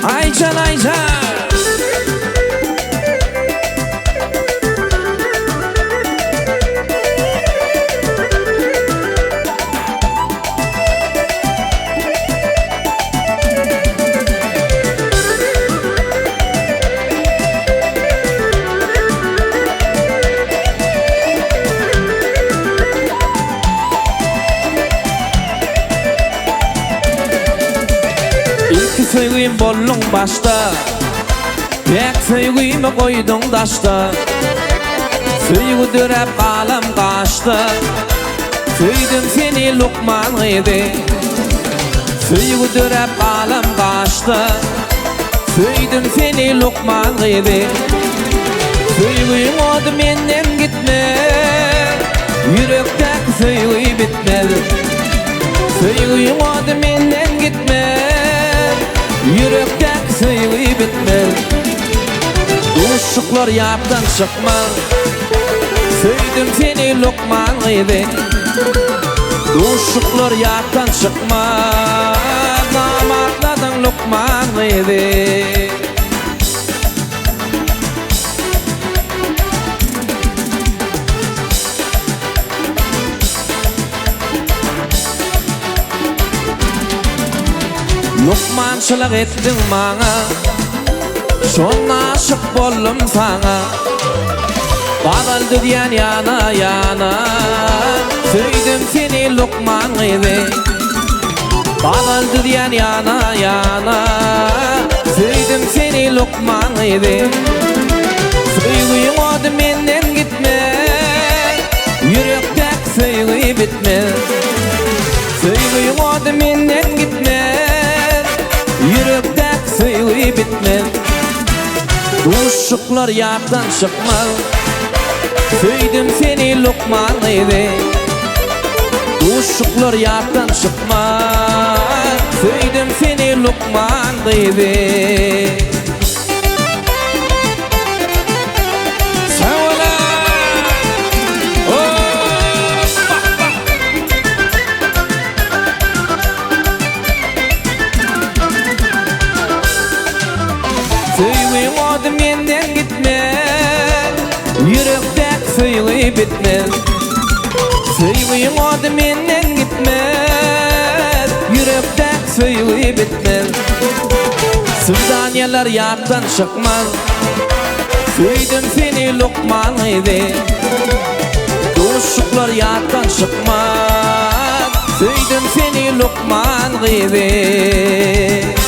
Aycan Aycan Söygüyüm bollun başta, pek söygüyümü koydun taşta. Söygü dörep kalam kaçtı, söydüm seni Lokman idi. Söygü dörep kalam kaçtı, söydüm seni Lokman idi. Söygüyüm oldu menden gitme, yürektek söygüy bitmedi. Söygüyüm oldu menden gitme, yürektek söygüy bitmez. Uşuklar yaptan çıkmaz, söydüm seni Lokman idi. Uşuklar yaptan çıkmaz, namatladın Lokman idi. Lokmançılık ettin bana, şonna aşık bollum sana. Bağıldı diyen yana yana, söydüm seni Lokman idi. Bağıldı diyen yana yana, söydüm seni Lokman idi. Söygüyüm oldu menden gitme, yürektek söygüy bitmez. Söygüyüm oldu menden gitme, yürektek söygüy bitmez. Uşuklar yaptan çıkmaz, söydüm seni Lokman idi. Uşuklar yaptan çıkmaz, söydüm seni Lokman idi. Söygüyüm oldu menden gitme, yürektek söygüy bitmez. Söygüyüm oldu menden gitme, yürektek söygüy bitmez. Sürdaniyeler yaptan çıkmaz, söydüm seni Lokman idi. Uşuklar yaptan çıkmaz, söydüm seni Lokman idi.